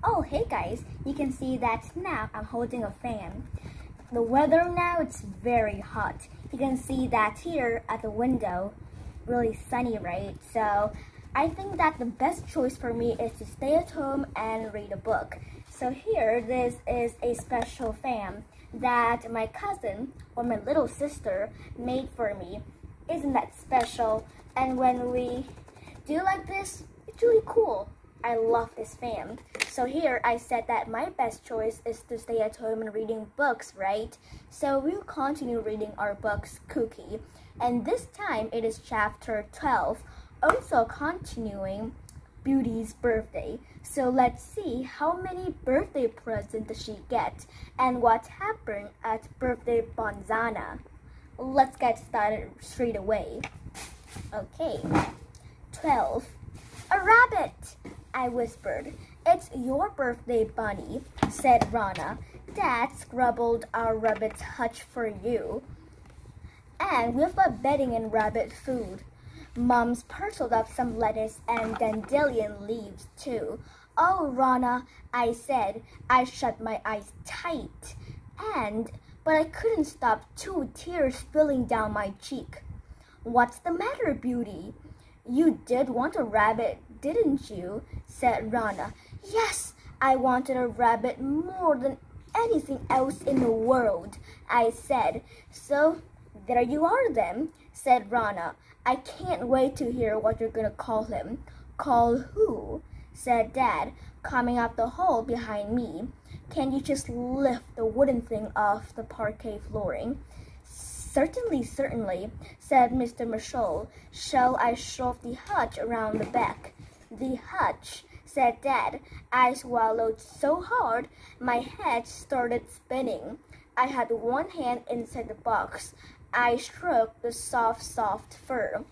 Oh, hey guys, you can see that now I'm holding a fan. The weather now, it's very hot. You can see that here at the window, really sunny, right? So I think that the best choice for me is to stay at home and read a book. So here, this is a special fan that my cousin or my little sister made for me. Isn't that special? And when we do like this, it's really cool. I love this fan. So here I said that my best choice is to stay at home and reading books, right? So we'll continue reading our books, Cookie. And this time it is chapter 12, also continuing Beauty's birthday. So let's see how many birthday presents does she get and what happened at birthday Bonzana. Let's get started straight away. Okay, 12. A rabbit, I whispered. It's your birthday, Bunny, said Rana. Dad scrabbled our rabbit's hutch for you. And we've got bedding and rabbit food. Mom's parceled up some lettuce and dandelion leaves, too. Oh, Rana, I said. I shut my eyes tight. But I couldn't stop 2 tears spilling down my cheek. What's the matter, Beauty? You did want a rabbit, didn't you? Said Rana. Yes, I wanted a rabbit more than anything else in the world, I said. So there you are then, said Rana. I can't wait to hear what you're gonna call him. Call who? Said Dad, coming up the hall behind me. Can you just lift the wooden thing off the parquet flooring? Certainly, said Mr. Michaud. Shall I shove the hutch around the back? The hutch, said Dad. I swallowed so hard, my head started spinning. I had one hand inside the box. I stroked the soft fur.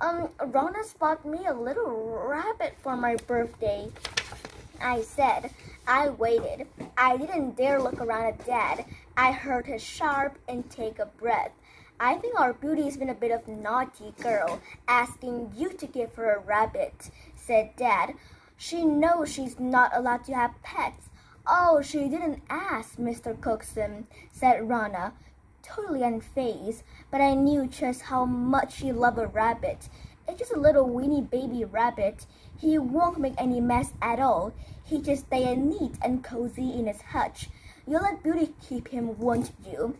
Rona's bought me a little rabbit for my birthday, I said. I waited. I didn't dare look around at Dad. I heard his sharp intake of breath. I think our Beauty's been a bit of a naughty girl, asking you to give her a rabbit, said Dad. She knows she's not allowed to have pets. Oh, she didn't ask, Mr. Cookson, said Rana, totally unfazed, but I knew just how much she loved a rabbit. It's just a little weeny baby rabbit. He won't make any mess at all. He just stay neat and cozy in his hutch. You'll let Beauty keep him, won't you?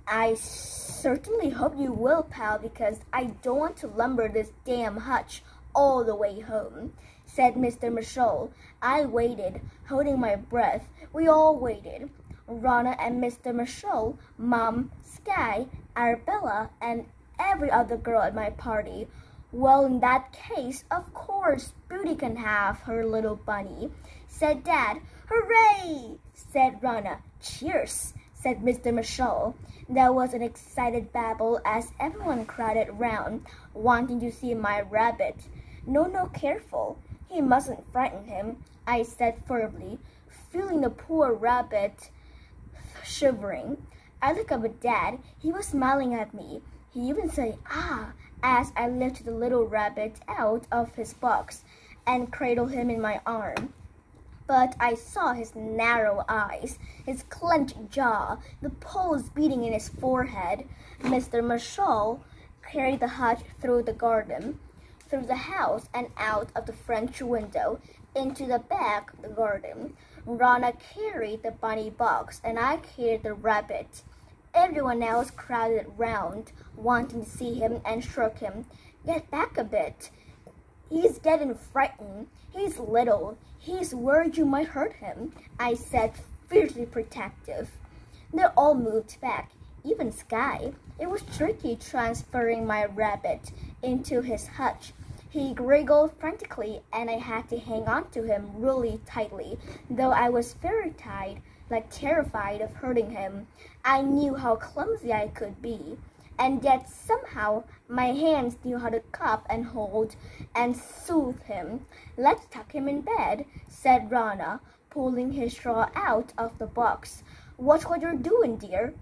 I certainly hope you will, pal, because I don't want to lumber this damn hutch all the way home, said Mr. Michaud. I waited, holding my breath. We all waited. Rana and Mr. Michaud, Mom, Sky, Arabella, and every other girl at my party. Well, in that case, of course, Beauty can have her little bunny, said Dad. Hooray, said Rana. Cheers, said Mr. Michaud. There was an excited babble as everyone crowded round, wanting to see my rabbit. No, careful. He mustn't frighten him, I said firmly, feeling the poor rabbit shivering. I looked up at Dad. He was smiling at me. He even said, ah, as I lifted the little rabbit out of his box and cradled him in my arm. But I saw his narrow eyes, his clenched jaw, the pulse beating in his forehead. Mr. Michaud carried the hutch through the garden, through the house and out of the French window, into the back of the garden. Rana carried the bunny box and I carried the rabbit. Everyone else crowded round, wanting to see him and shook him. Get back a bit. He's getting frightened. He's little. He's worried you might hurt him, I said, fiercely protective. They all moved back, even Sky. It was tricky transferring my rabbit into his hutch. He wriggled frantically and I had to hang on to him really tightly, though I was very tired, like terrified of hurting him. I knew how clumsy I could be, and yet somehow my hands knew how to cup and hold and soothe him. Let's tuck him in bed, said Rana, pulling his straw out of the box. Watch what you're doing, dear.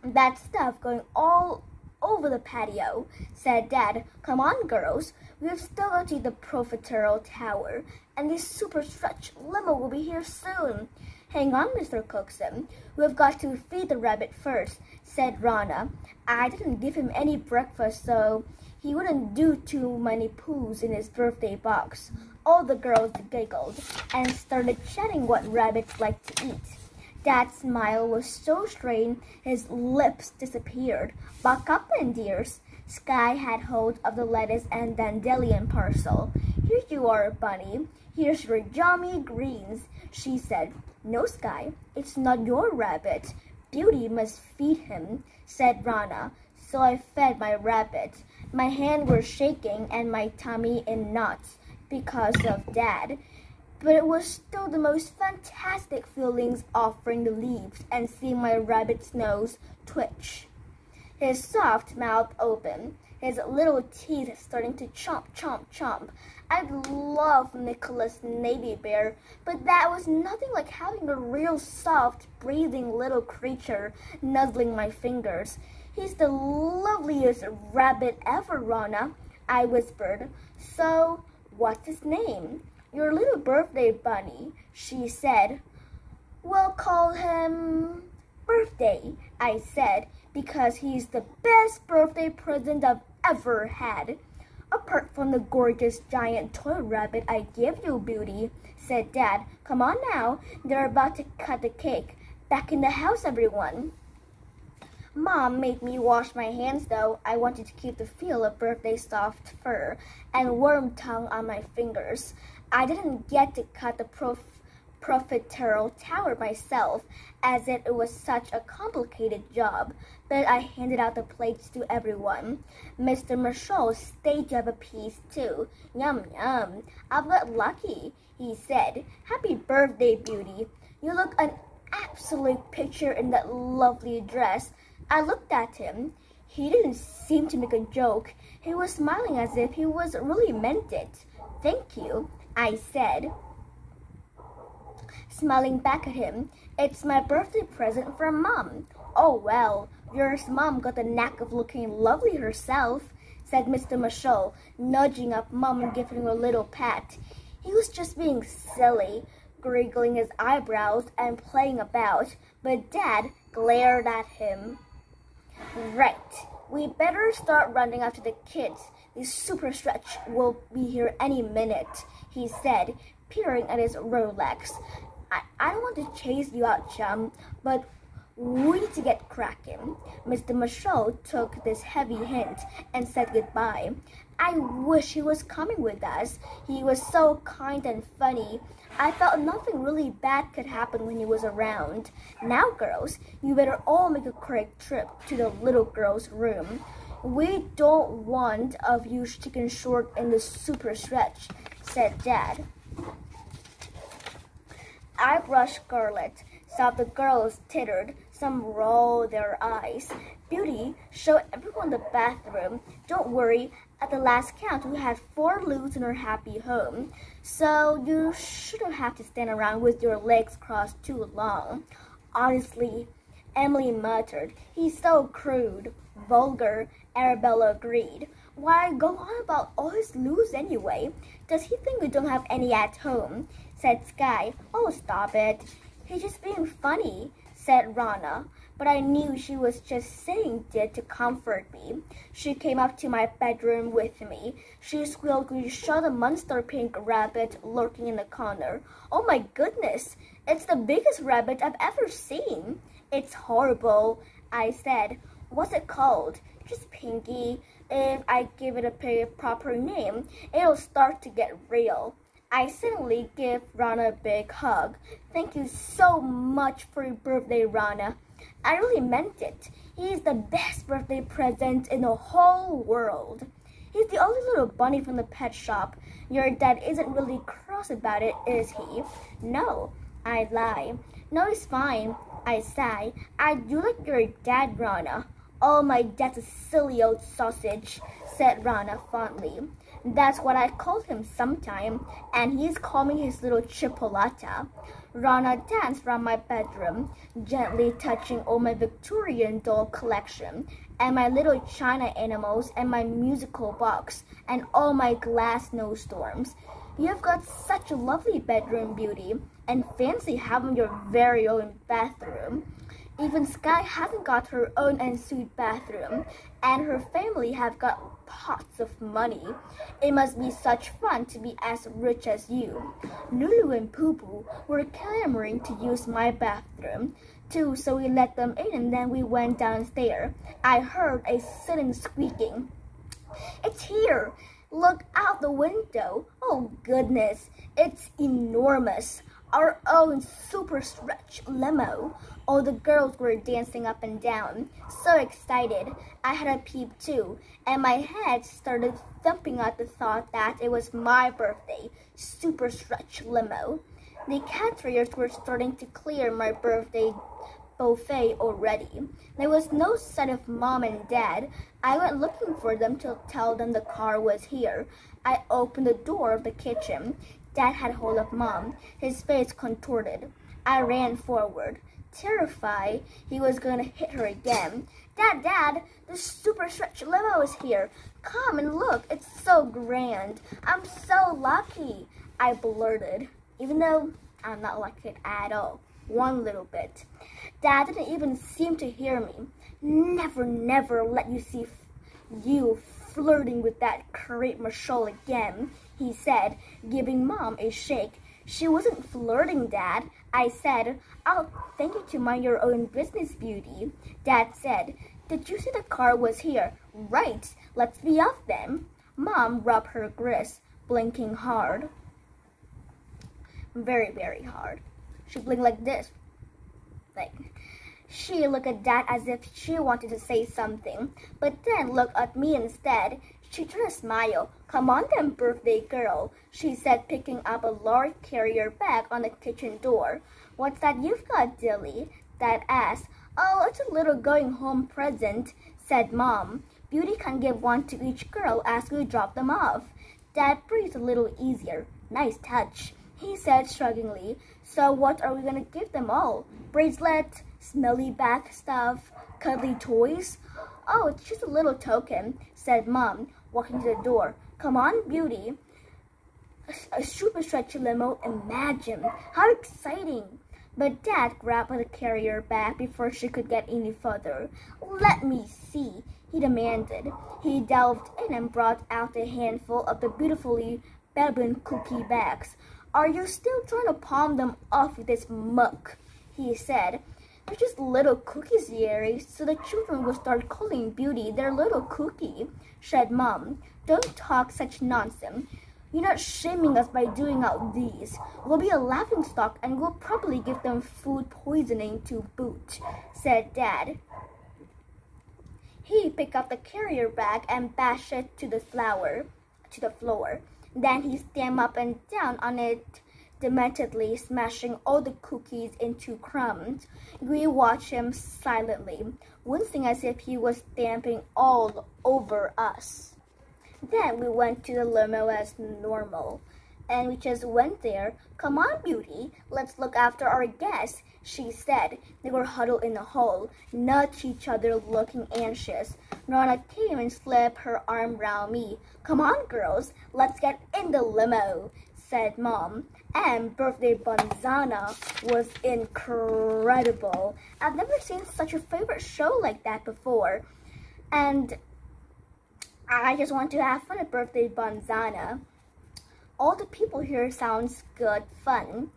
That stuff going all over the patio, said Dad. Come on, girls. We've still got to the Profiterole Tower, and this super stretch limo will be here soon. Hang on, Mr. Cookson. We've got to feed the rabbit first, said Rana. I didn't give him any breakfast, so he wouldn't do too many poos in his birthday box. All the girls giggled and started chatting what rabbits like to eat. Dad's smile was so strained his lips disappeared. Buck up, then, dears. Sky had hold of the lettuce and dandelion parcel. Here you are, Bunny. Here's your yummy greens, she said. No, Sky, it's not your rabbit. Beauty must feed him, said Rana. So I fed my rabbit. My hands were shaking and my tummy in knots because of Dad. But it was still the most fantastic feelings offering the leaves and seeing my rabbit's nose twitch. His soft mouth open, his little teeth starting to chomp, chomp, chomp. I love Nicholas Navy Bear, but that was nothing like having a real soft, breathing little creature nuzzling my fingers. He's the loveliest rabbit ever, Rana, I whispered. So, what's his name? Your little birthday bunny, she said. We'll call him Birthday, I said, because he's the best birthday present I've ever had. Apart from the gorgeous giant toy rabbit I gave you, Beauty, said Dad. Come on now, they're about to cut the cake. Back in the house, everyone. Mom made me wash my hands, though. I wanted to keep the feel of birthday soft fur and warm tongue on my fingers. I didn't get to cut the Profiterole Tower myself, as it was such a complicated job, but I handed out the plates to everyone. Mr. Marshall stayed to have a piece too. Yum, yum. I've got lucky, he said. Happy birthday, Beauty. You look an absolute picture in that lovely dress. I looked at him. He didn't seem to make a joke. He was smiling as if he was really meant it. Thank you, I said, smiling back at him. It's my birthday present from Mom. Oh, well, your Mom got the knack of looking lovely herself, said Mr. Marshall, nudging up Mom and giving her a little pat. He was just being silly, wriggling his eyebrows and playing about, but Dad glared at him. Right, we better start running after the kids. The super stretch will be here any minute, he said, peering at his Rolex. I don't want to chase you out, chum, but we need to get cracking. Mr. Marshall took this heavy hint and said goodbye. I wish he was coming with us. He was so kind and funny. I felt nothing really bad could happen when he was around. Now, girls, you better all make a quick trip to the little girl's room. We don't want of you chicken short in the super stretch, said Dad. I brushed Scarlet. Some of the girls tittered. Some rolled their eyes. Beauty, show everyone the bathroom. Don't worry. At the last count, we had 4 loos in our happy home. So you shouldn't have to stand around with your legs crossed too long. Honestly, Emily muttered. He's so crude. Vulgar, Arabella agreed. Why go on about all his loos anyway? Does he think we don't have any at home? Said Sky. Oh, stop it. He's just being funny, said Rana. But I knew she was just saying it to comfort me. She came up to my bedroom with me. She squealed when she saw the monster pink rabbit lurking in the corner. Oh my goodness, it's the biggest rabbit I've ever seen. It's horrible, I said. What's it called? Just Pinky. If I give it a proper name, it'll start to get real. I suddenly give Rana a big hug. Thank you so much for your birthday, Rana. I really meant it. He's the best birthday present in the whole world. He's the only little bunny from the pet shop. Your dad isn't really cross about it, is he? No, I lie. No, he's fine, I sigh. I do like your dad, Rana. Oh, my dad's a silly old sausage, said Rana fondly. That's what I call him sometime, and he's calling his little chipolata. Rana danced around my bedroom, gently touching all my Victorian doll collection, and my little china animals, and my musical box, and all my glass snowstorms. You've got such a lovely bedroom, Beauty, and fancy having your very own bathroom. Even Sky hasn't got her own ensuite bathroom, and her family have got pots of money. It must be such fun to be as rich as you. Lulu and Poo Poo were clamoring to use my bathroom, too, so we let them in and then we went downstairs. I heard a sudden squeaking. It's here! Look out the window! Oh goodness, it's enormous! Our own super stretch limo. All the girls were dancing up and down, so excited. I had a peep too, and my head started thumping at the thought that it was my birthday super stretch limo. The caterers were starting to clear my birthday buffet already. There was no sign of Mom and Dad. I went looking for them to tell them the car was here. I opened the door of the kitchen. Dad had hold of Mom, his face contorted. I ran forward, terrified he was going to hit her again. Dad, the super stretch limo is here. Come and look, it's so grand. I'm so lucky, I blurted, even though I'm not lucky at all, one little bit. Dad didn't even seem to hear me. Never let you see you flirting with that crepe Michelle again, he said, giving Mom a shake. She wasn't flirting, Dad, I said. I'll thank you to mind your own business, Beauty. Dad said, did you see the car was here? Right, let's be off then. Mom rubbed her wrist, blinking hard. Very hard. She blinked like this. She looked at Dad as if she wanted to say something, but then looked at me instead. She tried to smile. Come on then, birthday girl, she said, picking up a large carrier bag on the kitchen door. What's that you've got, Dilly? Dad asked. Oh, it's a little going home present, said Mom. Beauty can give one to each girl as we drop them off. Dad breathed a little easier. Nice touch, he said shruggingly. So what are we going to give them all? Bracelets, smelly bath stuff, cuddly toys? Oh, it's just a little token, said Mom, walking to the door. Come on, Beauty. A super stretch limo, imagine. How exciting. But Dad grabbed the carrier bag before she could get any further. Let me see, he demanded. He delved in and brought out a handful of the beautifully baboon cookie bags. Are you still trying to palm them off with this muck? He said. They're just little cookies, Yeri, so the children will start calling Beauty their little cookie, said Mom. Don't talk such nonsense. You're not shaming us by doing out these. We'll be a laughingstock and we'll probably give them food poisoning to boot, said Dad. He picked up the carrier bag and bashed it to the floor. Then he stamped up and down on it dementedly, smashing all the cookies into crumbs. We watched him silently, wincing as if he was stamping all over us. Then we went to the limo as normal, and we just went there. Come on, Beauty, let's look after our guests, she said. They were huddled in the hall, nudged each other, looking anxious. Nora came and slipped her arm round me. Come on, girls, let's get in the limo, said Mom. And birthday Bonzana was incredible. I've never seen such a favorite show like that before. And I just want to have fun at birthday Bonzana. All the people here sounds good, fun.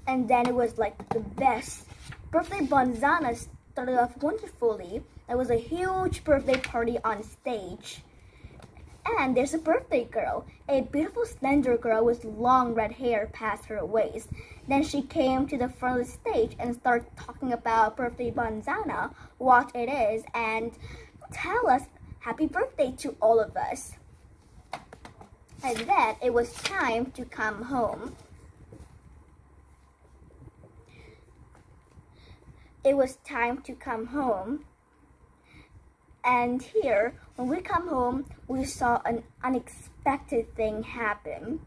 And then it was like the best. Birthday Bonzana started off wonderfully. There was a huge birthday party on stage. And there's a birthday girl, a beautiful slender girl with long red hair past her waist. Then she came to the front of the stage and started talking about birthday Bonzana, what it is, and tell us happy birthday to all of us. And then it was time to come home. It was time to come home. And here, when we come home, we saw an unexpected thing happen.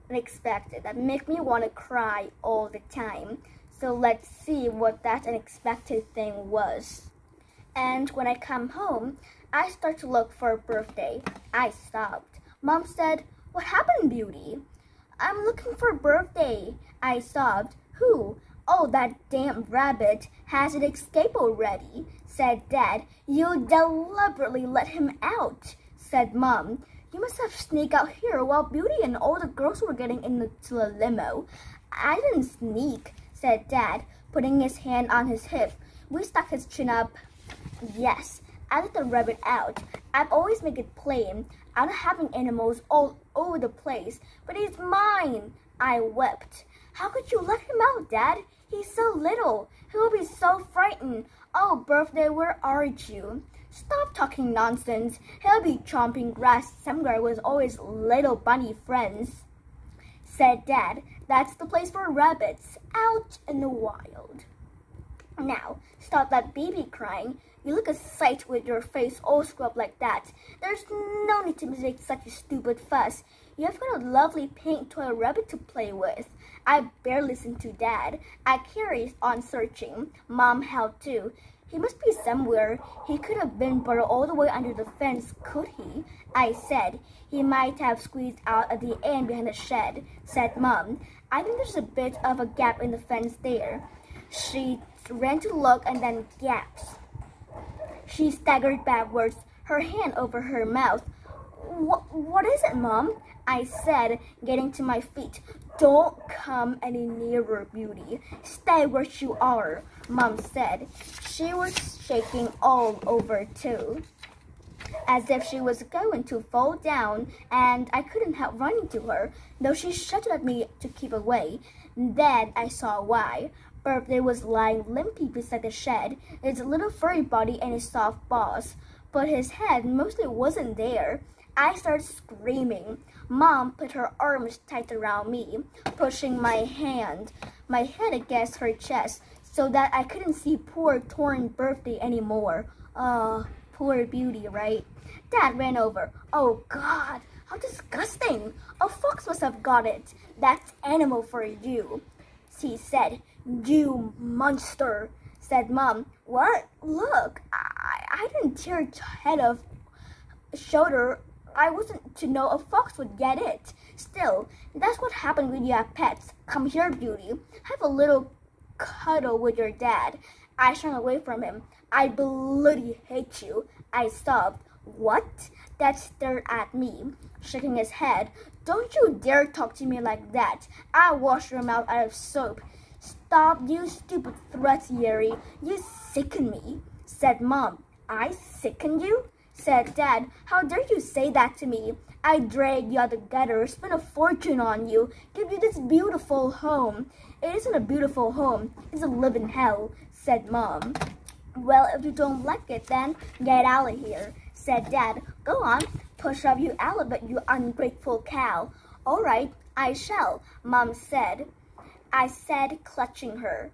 Unexpected, that make me want to cry all the time. So let's see what that unexpected thing was. And when I come home, I start to look for a birthday. I stopped. Mom said, "What happened, Beauty?" "I'm looking for a birthday," I sobbed. "Who?" "Oh, that damn rabbit. Has it escaped already?" said Dad. "You deliberately let him out," said Mom. "You must have sneaked out here while Beauty and all the girls were getting into the limo." "I didn't sneak," said Dad, putting his hand on his hip. We stuck his chin up. "Yes, I let the rabbit out. I've always made it plain. I'm not having animals all over the place, but he's mine." I wept. "How could you let him out, Dad? He's so little. He will be so frightened. Oh, birthday, where are you?" "Stop talking nonsense. He'll be chomping grass somewhere with all his little bunny friends," said Dad. "That's the place for rabbits, out in the wild. Now, stop that baby crying. You look a sight with your face all scrubbed like that. There's no need to make such a stupid fuss. You have got a lovely pink toy rabbit to play with." I barely listened to Dad. I carried on searching. Mom howled too. "He must be somewhere. He could have been buried all the way under the fence, could he?" I said. "He might have squeezed out at the end behind the shed," said Mom. "I think there's a bit of a gap in the fence there." She ran to look and then gasped. She staggered backwards, her hand over her mouth. What is it, Mom?" I said, getting to my feet. "Don't come any nearer, Beauty. Stay where you are," Mom said. She was shaking all over too, as if she was going to fall down, and I couldn't help running to her, though she shouted at me to keep away. Then I saw why. Birthday was lying limply beside the shed, his little furry body and his soft paws, but his head mostly wasn't there. I started screaming. Mom put her arms tight around me, pushing my head against her chest so that I couldn't see poor torn Birthday anymore. Poor Beauty, right? Dad ran over. "Oh God, how disgusting! A fox must have got it. That's animal for you," he said. "You monster," said Mom. "What? Look, I didn't tear its head off shoulder. I wasn't to know a fox would get it. Still, that's what happened when you have pets. Come here, Beauty. Have a little cuddle with your dad." I shrank away from him. "I bloody hate you," I sobbed. "What?" Dad stared at me, shaking his head. "Don't you dare talk to me like that. I'll wash your mouth out of soap." "Stop, you stupid threats, Yeri. You sicken me," said Mom. "I sicken you?" said Dad. "How dare you say that to me? I dragged you out of the gutter, spent a fortune on you, give you this beautiful home." "It isn't a beautiful home. It's a living hell," said Mom. "Well, if you don't like it, then get out of here," said Dad. "Go on, push up you alphabet, you ungrateful cow." "All right, I shall," Mom said. I said, clutching her.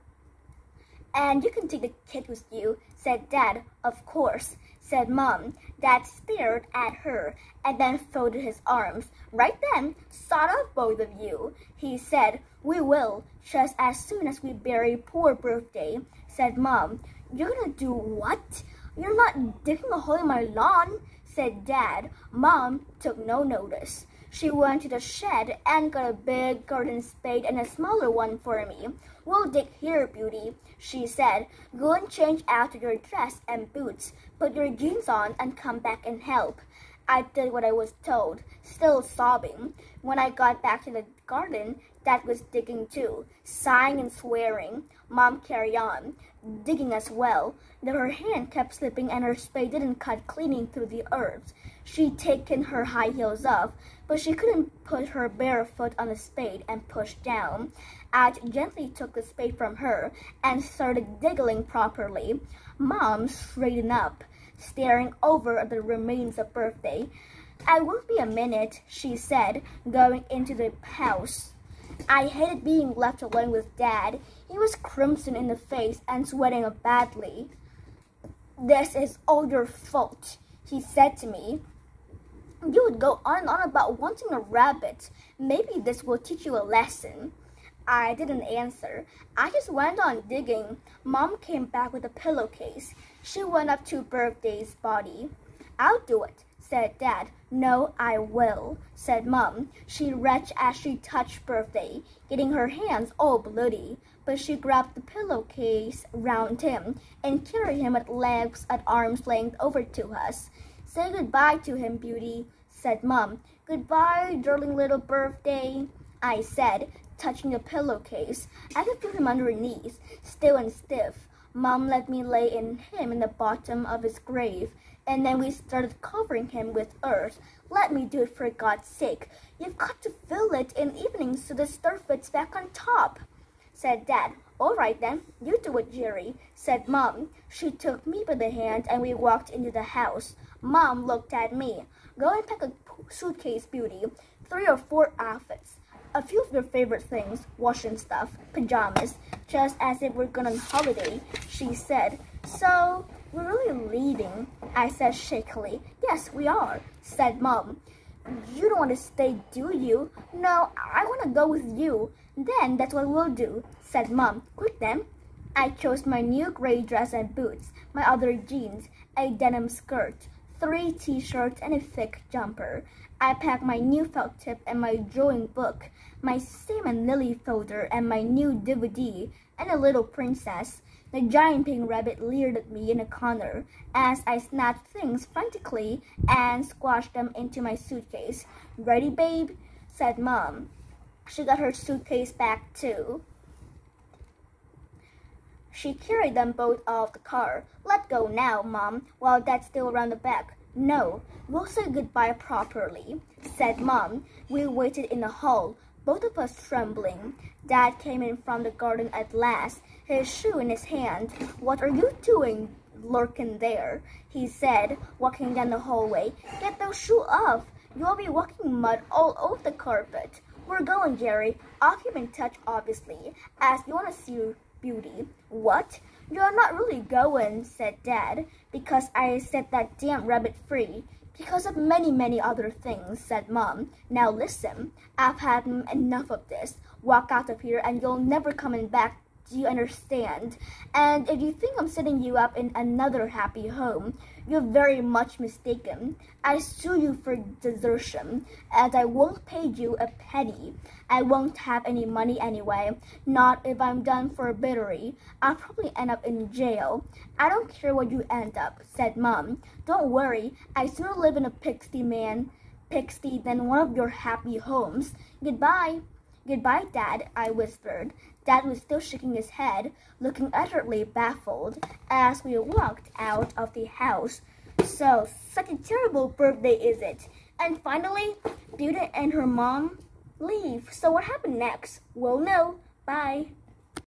"And you can take the kid with you," said Dad. "Of course," said Mom. Dad stared at her and then folded his arms. "Right then, sort of, both of you," he said. "We will, just as soon as we bury poor Birthday," said Mom. "You're gonna do what?" "You're not digging a hole in my lawn," said Dad. Mom took no notice. She went to the shed and got a big garden spade and a smaller one for me. "We'll dig here, Beauty," she said. "Go and change out your dress and boots, put your jeans on, and come back and help." I did what I was told, still sobbing. When I got back to the garden, Dad was digging too, sighing and swearing. Mom carried on, digging as well, though her hand kept slipping and her spade didn't cut cleaning through the earth. She'd taken her high heels off, but she couldn't put her bare foot on the spade and push down. I gently took the spade from her and started digging properly. Mom straightened up, staring over at the remains of Birthday. "I won't be a minute," she said, going into the house. I hated being left alone with Dad. He was crimson in the face and sweating badly. "This is all your fault," he said to me. "You would go on and on about wanting a rabbit. Maybe this will teach you a lesson." I didn't answer. I just went on digging. Mom came back with a pillowcase. She went up to Birthday's body. I'll do it, said Dad. No, I will, said Mom. She retched as she touched Birthday, getting her hands all bloody. But she grabbed the pillowcase round him and carried him at legs at arm's length over to us. Say goodbye to him, Beauty, said Mom. Goodbye, darling little Birthday, I said, touching the pillowcase. I could feel him underneath, still and stiff. Mom let me lay him in the bottom of his grave, and then we started covering him with earth. Let me do it for God's sake. You've got to fill it in evenings so the star fits back on top, said Dad. All right then, you do it, Jerry, said Mom. She took me by the hand and we walked into the house. Mom looked at me. Go and pack a suitcase, Beauty. 3 or 4 outfits. A few of your favorite things, washing stuff, pajamas, just as if we're going on holiday, she said. So, we're really leaving, I said shakily. Yes, we are, said Mom. You don't want to stay, do you? No, I want to go with you. Then that's what we'll do, said Mom. Quick then. I chose my new gray dress and boots, my other jeans, a denim skirt, 3 t-shirts and a thick jumper. I packed my new felt tip and my drawing book, my Sam and Lily folder and my new DVD, and a little princess. The giant pink rabbit leered at me in a corner as I snatched things frantically and squashed them into my suitcase. Ready, babe? Said Mom. She got her suitcase back too. She carried them both off the car. Let go now, Mom, while Dad's still around the back. No, we'll say goodbye properly, said Mom. We waited in the hall, both of us trembling. Dad came in from the garden at last, his shoe in his hand. What are you doing, lurking there? He said, walking down the hallway. Get those shoes off. You'll be walking mud all over the carpet. We're going, Jerry. I'll keep in touch, obviously, as you want to see Beauty. What? You're not really going, said Dad, because I set that damn rabbit free. Because of many, many other things, said Mom. Now listen, I've had enough of this. Walk out of here and you'll never coming back. Do you understand? And if you think I'm setting you up in another happy home, you're very much mistaken. I sue you for desertion, and I won't pay you a penny. I won't have any money anyway, not if I'm done for battery. I'll probably end up in jail. I don't care what you end up, said Mom. Don't worry, I'd sooner live in a pigsty than one of your happy homes. Goodbye. Goodbye, Dad, I whispered. Dad was still shaking his head, looking utterly baffled as we walked out of the house. So, such a terrible birthday, is it? And finally, Beauty and her mom leave. So what happened next? We'll know. Bye.